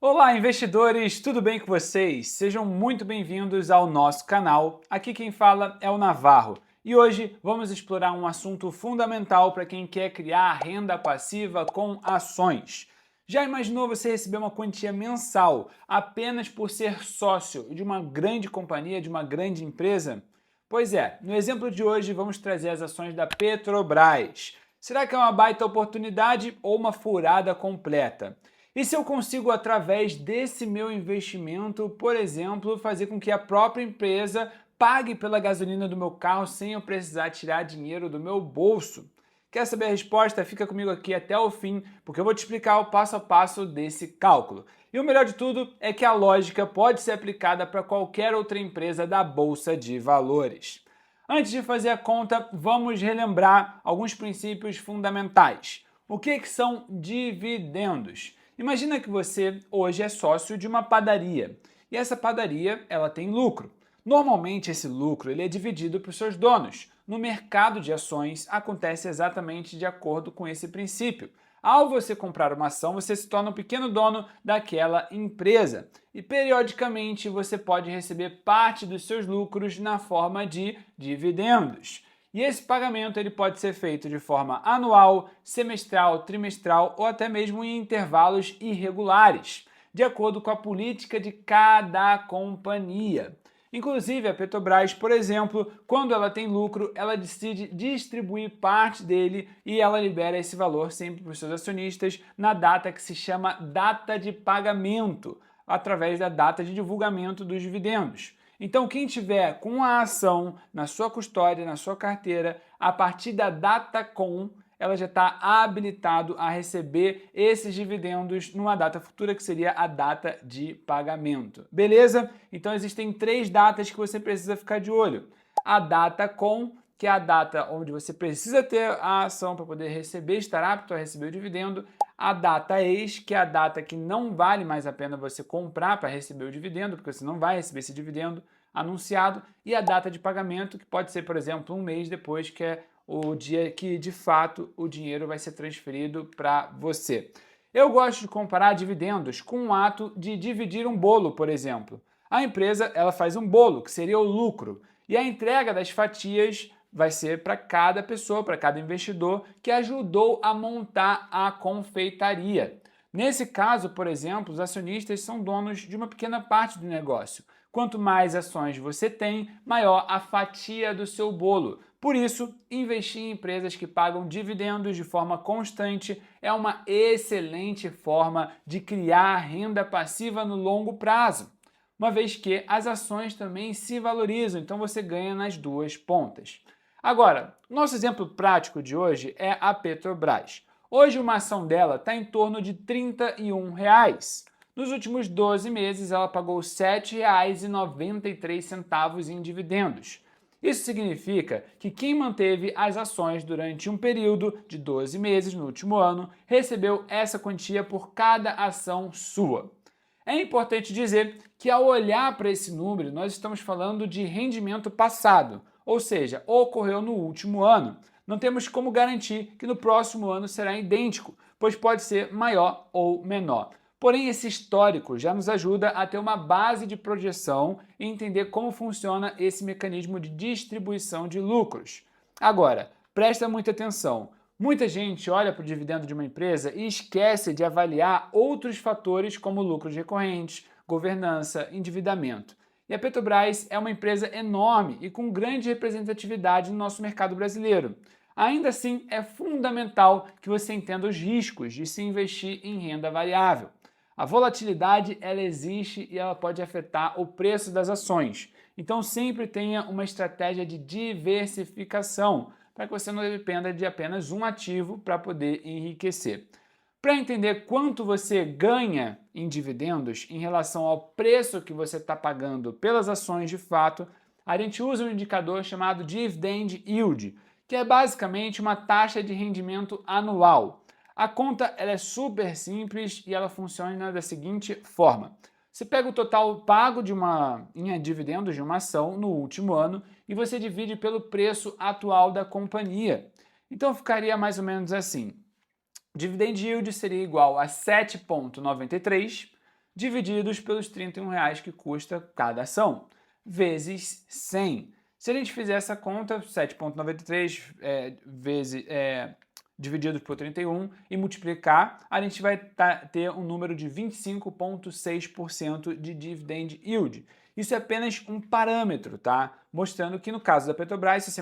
Olá, investidores! Tudo bem com vocês? Sejam muito bem-vindos ao nosso canal. Aqui quem fala é o Navarro e hoje vamos explorar um assunto fundamental para quem quer criar renda passiva com ações. Já imaginou você receber uma quantia mensal apenas por ser sócio de uma grande companhia, de uma grande empresa? Pois é, no exemplo de hoje vamos trazer as ações da Petrobras. Será que é uma baita oportunidade ou uma furada completa? E se eu consigo, através desse meu investimento, por exemplo, fazer com que a própria empresa pague pela gasolina do meu carro sem eu precisar tirar dinheiro do meu bolso? Quer saber a resposta? Fica comigo aqui até o fim, porque eu vou te explicar o passo a passo desse cálculo. E o melhor de tudo é que a lógica pode ser aplicada para qualquer outra empresa da Bolsa de Valores. Antes de fazer a conta, vamos relembrar alguns princípios fundamentais. O que são dividendos? Imagina que você hoje é sócio de uma padaria e essa padaria ela tem lucro. Normalmente esse lucro ele é dividido para os seus donos. No mercado de ações acontece exatamente de acordo com esse princípio. Ao você comprar uma ação, você se torna um pequeno dono daquela empresa e periodicamente você pode receber parte dos seus lucros na forma de dividendos. E esse pagamento ele pode ser feito de forma anual, semestral, trimestral ou até mesmo em intervalos irregulares, de acordo com a política de cada companhia. Inclusive, a Petrobras, por exemplo, quando ela tem lucro, ela decide distribuir parte dele e ela libera esse valor sempre para os seus acionistas na data que se chama data de pagamento, através da data de divulgamento dos dividendos. Então, quem tiver com a ação na sua custódia, na sua carteira, a partir da data com, ela já está habilitado a receber esses dividendos numa data futura, que seria a data de pagamento. Beleza? Então, existem 3 datas que você precisa ficar de olho. A data com, que é a data onde você precisa ter a ação para poder receber, estar apto a receber o dividendo. A data ex, que é a data que não vale mais a pena você comprar para receber o dividendo, porque você não vai receber esse dividendo anunciado, e a data de pagamento, que pode ser, por exemplo, um mês depois, que é o dia que, de fato, o dinheiro vai ser transferido para você. Eu gosto de comparar dividendos com o ato de dividir um bolo, por exemplo. A empresa ela faz um bolo, que seria o lucro, e a entrega das fatias vai ser para cada pessoa, para cada investidor que ajudou a montar a confeitaria. Nesse caso, por exemplo, os acionistas são donos de uma pequena parte do negócio. Quanto mais ações você tem, maior a fatia do seu bolo. Por isso, investir em empresas que pagam dividendos de forma constante é uma excelente forma de criar renda passiva no longo prazo, uma vez que as ações também se valorizam, então você ganha nas duas pontas. Agora, nosso exemplo prático de hoje é a Petrobras. Hoje uma ação dela está em torno de R$ 31. Nos últimos 12 meses ela pagou R$ 7,93 em dividendos. Isso significa que quem manteve as ações durante um período de 12 meses no último ano recebeu essa quantia por cada ação sua. É importante dizer que ao olhar para esse número, nós estamos falando de rendimento passado, ou seja, ocorreu no último ano. Não temos como garantir que no próximo ano será idêntico, pois pode ser maior ou menor. Porém, esse histórico já nos ajuda a ter uma base de projeção e entender como funciona esse mecanismo de distribuição de lucros. Agora, presta muita atenção. Muita gente olha para o dividendo de uma empresa e esquece de avaliar outros fatores como lucros recorrentes, governança, endividamento. E a Petrobras é uma empresa enorme e com grande representatividade no nosso mercado brasileiro. Ainda assim, é fundamental que você entenda os riscos de se investir em renda variável. A volatilidade ela existe e ela pode afetar o preço das ações. Então sempre tenha uma estratégia de diversificação para que você não dependa de apenas um ativo para poder enriquecer. Para entender quanto você ganha em dividendos em relação ao preço que você está pagando pelas ações de fato, a gente usa um indicador chamado Dividend Yield, que é basicamente uma taxa de rendimento anual. A conta ela é super simples e ela funciona da seguinte forma. Você pega o total pago em dividendos de uma ação no último ano e você divide pelo preço atual da companhia. Então ficaria mais ou menos assim. Dividend yield seria igual a 7,93 divididos pelos R$ 31 que custa cada ação, vezes 100. Se a gente fizer essa conta, 7,93 dividido por 31 e multiplicar, a gente vai ter um número de 25,6% de dividend yield. Isso é apenas um parâmetro, tá? Mostrando que no caso da Petrobras, se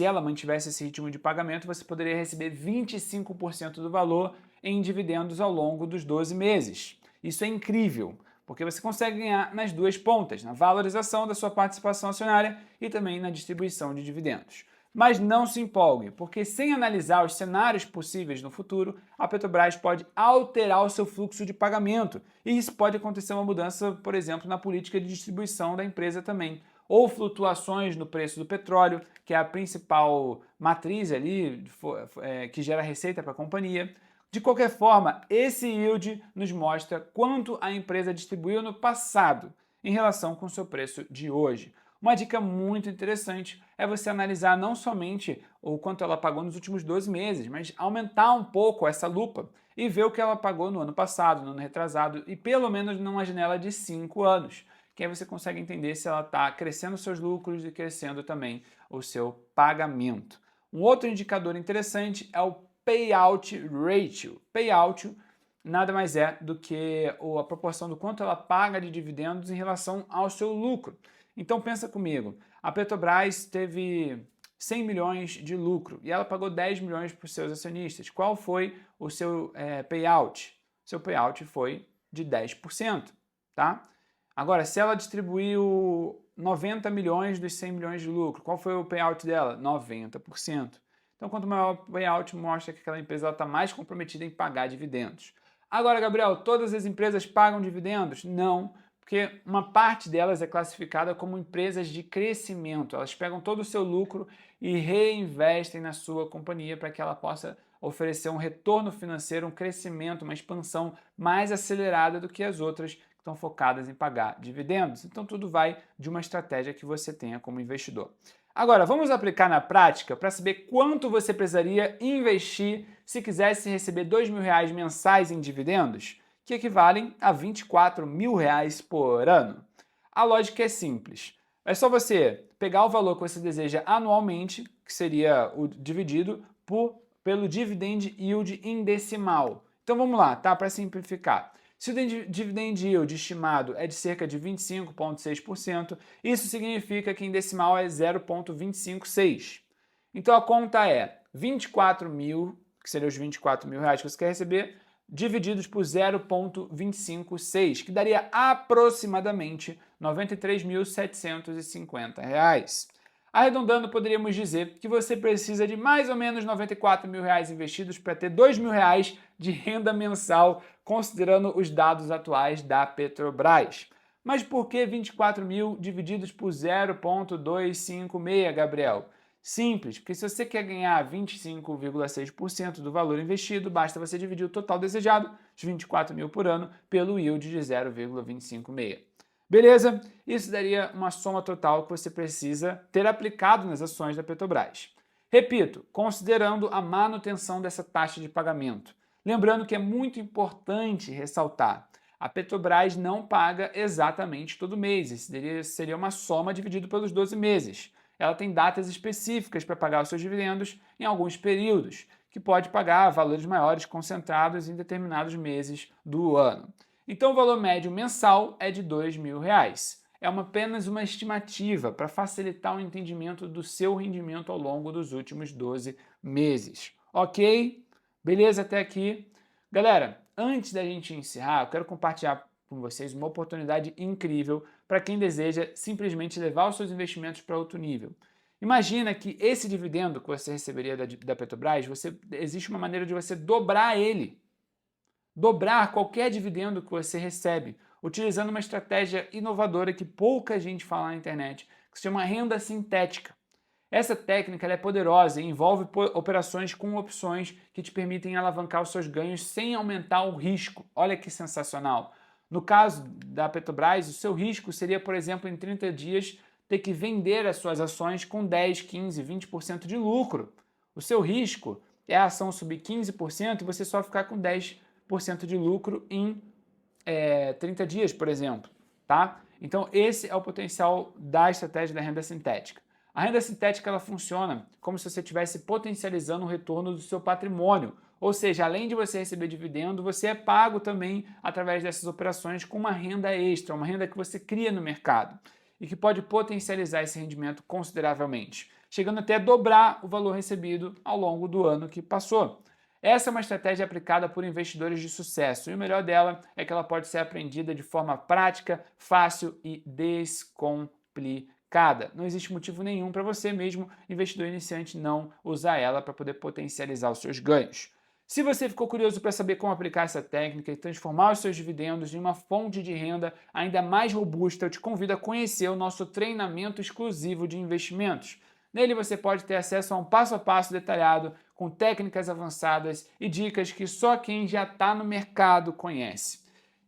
ela mantivesse esse ritmo de pagamento, você poderia receber 25% do valor em dividendos ao longo dos 12 meses. Isso é incrível, porque você consegue ganhar nas duas pontas, na valorização da sua participação acionária e também na distribuição de dividendos. Mas não se empolgue, porque sem analisar os cenários possíveis no futuro, a Petrobras pode alterar o seu fluxo de pagamento. E isso pode acontecer uma mudança, por exemplo, na política de distribuição da empresa também. Ou flutuações no preço do petróleo, que é a principal matriz ali que gera receita para a companhia. De qualquer forma, esse yield nos mostra quanto a empresa distribuiu no passado em relação com o seu preço de hoje. Uma dica muito interessante é você analisar não somente o quanto ela pagou nos últimos 12 meses, mas aumentar um pouco essa lupa e ver o que ela pagou no ano passado, no ano retrasado e pelo menos numa janela de 5 anos, que aí você consegue entender se ela está crescendo seus lucros e crescendo também o seu pagamento. Um outro indicador interessante é o Payout Ratio. Payout nada mais é do que a proporção do quanto ela paga de dividendos em relação ao seu lucro. Então pensa comigo, a Petrobras teve 100 milhões de lucro e ela pagou 10 milhões para os seus acionistas. Qual foi o seu payout? Seu payout foi de 10%, tá? Agora, se ela distribuiu 90 milhões dos 100 milhões de lucro, qual foi o payout dela? 90%. Então, quanto maior o payout, mostra que aquela empresa está mais comprometida em pagar dividendos. Agora, Gabriel, todas as empresas pagam dividendos? Não, porque uma parte delas é classificada como empresas de crescimento. Elas pegam todo o seu lucro e reinvestem na sua companhia para que ela possa oferecer um retorno financeiro, um crescimento, uma expansão mais acelerada do que as outras que estão focadas em pagar dividendos. Então tudo vai de uma estratégia que você tenha como investidor. Agora, vamos aplicar na prática para saber quanto você precisaria investir se quisesse receber R$ 2.000 mensais em dividendos, que equivalem a R$ 24.000 por ano. A lógica é simples. É só você pegar o valor que você deseja anualmente, que seria o dividido pelo dividend yield em decimal. Então vamos lá, tá? Para simplificar. Se o dividend yield estimado é de cerca de 25,6%, isso significa que em decimal é 0,256. Então a conta é 24 mil, que seriam os R$ 24.000 que você quer receber, divididos por 0,256, que daria aproximadamente R$ 93.750. Arredondando, poderíamos dizer que você precisa de mais ou menos R$ 94.000 investidos para ter R$ 2.000 de renda mensal, considerando os dados atuais da Petrobras. Mas por que 24 mil divididos por 0,256, Gabriel? Simples, porque se você quer ganhar 25,6% do valor investido, basta você dividir o total desejado, os 24 mil por ano, pelo yield de 0,256. Beleza? Isso daria uma soma total que você precisa ter aplicado nas ações da Petrobras. Repito, considerando a manutenção dessa taxa de pagamento. Lembrando que é muito importante ressaltar, a Petrobras não paga exatamente todo mês, isso seria uma soma dividido pelos 12 meses. Ela tem datas específicas para pagar os seus dividendos em alguns períodos, que pode pagar valores maiores concentrados em determinados meses do ano. Então o valor médio mensal é de R$ 2.000. É apenas uma estimativa para facilitar o entendimento do seu rendimento ao longo dos últimos 12 meses. Ok? Beleza até aqui? Galera, antes da gente encerrar, eu quero compartilhar com vocês uma oportunidade incrível para quem deseja simplesmente levar os seus investimentos para outro nível. Imagina que esse dividendo que você receberia da Petrobras, existe uma maneira de você dobrar ele. Dobrar qualquer dividendo que você recebe, utilizando uma estratégia inovadora que pouca gente fala na internet, que se chama renda sintética. Essa técnica é poderosa e envolve operações com opções que te permitem alavancar os seus ganhos sem aumentar o risco. Olha que sensacional! No caso da Petrobras, o seu risco seria, por exemplo, em 30 dias, ter que vender as suas ações com 10, 15, 20% de lucro. O seu risco é a ação subir 15% e você só ficar com 10% de lucro em 30 dias, por exemplo, tá? Então, esse é o potencial da estratégia da renda sintética. A renda sintética ela funciona como se você estivesse potencializando o retorno do seu patrimônio. Ou seja, além de você receber dividendo, você é pago também através dessas operações com uma renda extra, uma renda que você cria no mercado e que pode potencializar esse rendimento consideravelmente, chegando até a dobrar o valor recebido ao longo do ano que passou. Essa é uma estratégia aplicada por investidores de sucesso e o melhor dela é que ela pode ser aprendida de forma prática, fácil e descomplicada. Não existe motivo nenhum para você mesmo, investidor iniciante, não usar ela para poder potencializar os seus ganhos. Se você ficou curioso para saber como aplicar essa técnica e transformar os seus dividendos em uma fonte de renda ainda mais robusta, eu te convido a conhecer o nosso treinamento exclusivo de investimentos. Nele você pode ter acesso a um passo a passo detalhado, com técnicas avançadas e dicas que só quem já está no mercado conhece.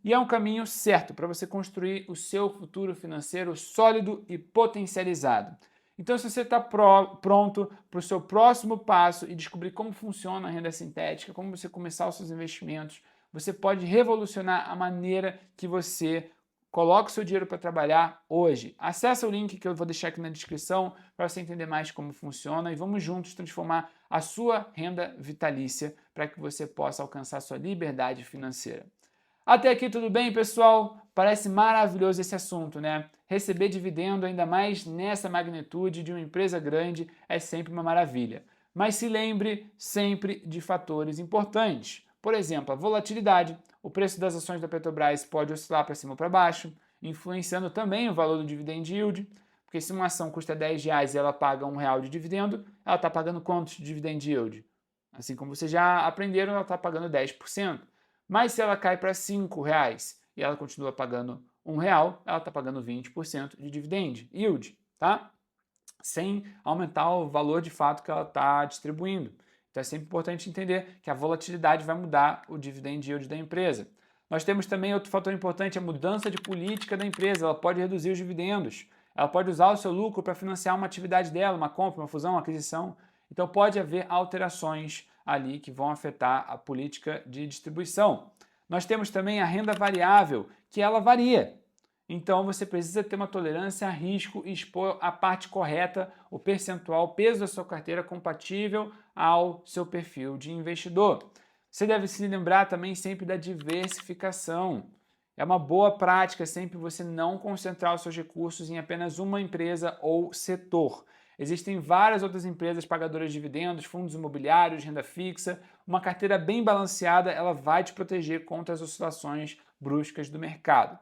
E é um caminho certo para você construir o seu futuro financeiro sólido e potencializado. Então, se você está pronto para o seu próximo passo e descobrir como funciona a renda sintética, como você começar os seus investimentos, você pode revolucionar a maneira que você coloca o seu dinheiro para trabalhar hoje. Acesse o link que eu vou deixar aqui na descrição para você entender mais como funciona e vamos juntos transformar a sua renda vitalícia para que você possa alcançar sua liberdade financeira. Até aqui tudo bem, pessoal? Parece maravilhoso esse assunto, né? Receber dividendo, ainda mais nessa magnitude de uma empresa grande, é sempre uma maravilha. Mas se lembre sempre de fatores importantes. Por exemplo, a volatilidade. O preço das ações da Petrobras pode oscilar para cima ou para baixo, influenciando também o valor do dividend yield. Porque se uma ação custa R$10 e ela paga R$1 de dividendo, ela está pagando quanto de dividend yield? Assim como vocês já aprenderam, ela está pagando 10%. Mas se ela cai para R$5 e ela continua pagando R$1, ela está pagando 20% de dividend yield, tá? Sem aumentar o valor de fato que ela está distribuindo. Então é sempre importante entender que a volatilidade vai mudar o dividend yield da empresa. Nós temos também outro fator importante, a mudança de política da empresa. Ela pode reduzir os dividendos. Ela pode usar o seu lucro para financiar uma atividade dela, uma compra, uma fusão, uma aquisição. Então pode haver alterações ali que vão afetar a política de distribuição. Nós temos também a renda variável, que ela varia. Então você precisa ter uma tolerância a risco e expor a parte correta, o percentual, o peso da sua carteira compatível ao seu perfil de investidor. Você deve se lembrar também sempre da diversificação. É uma boa prática sempre você não concentrar os seus recursos em apenas uma empresa ou setor. Existem várias outras empresas pagadoras de dividendos, fundos imobiliários, renda fixa. Uma carteira bem balanceada, ela vai te proteger contra as oscilações bruscas do mercado.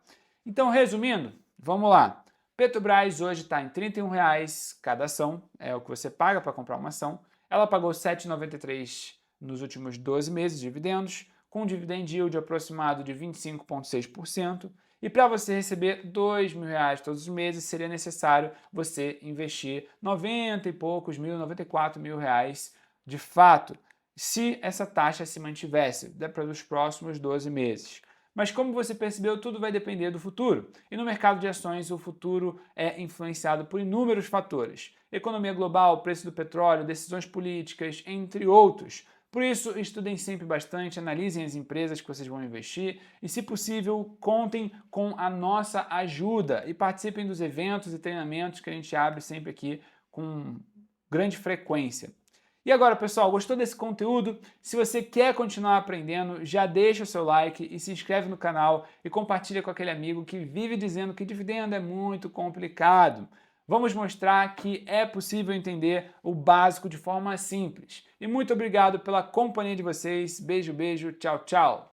Então, resumindo, vamos lá. Petrobras hoje está em R$31 cada ação, é o que você paga para comprar uma ação. Ela pagou R$ 7,93 nos últimos 12 meses de dividendos, com um dividend yield aproximado de 25,6%. E para você receber R$2.000 todos os meses, seria necessário você investir 90 e poucos mil, 94 mil reais de fato, se essa taxa se mantivesse para os próximos 12 meses. Mas como você percebeu, tudo vai depender do futuro. E no mercado de ações, o futuro é influenciado por inúmeros fatores. Economia global, preço do petróleo, decisões políticas, entre outros. Por isso, estudem sempre bastante, analisem as empresas que vocês vão investir e, se possível, contem com a nossa ajuda e participem dos eventos e treinamentos que a gente abre sempre aqui com grande frequência. E agora, pessoal, gostou desse conteúdo? Se você quer continuar aprendendo, já deixa o seu like e se inscreve no canal e compartilha com aquele amigo que vive dizendo que dividendo é muito complicado. Vamos mostrar que é possível entender o básico de forma simples. E muito obrigado pela companhia de vocês. Beijo, beijo, tchau, tchau.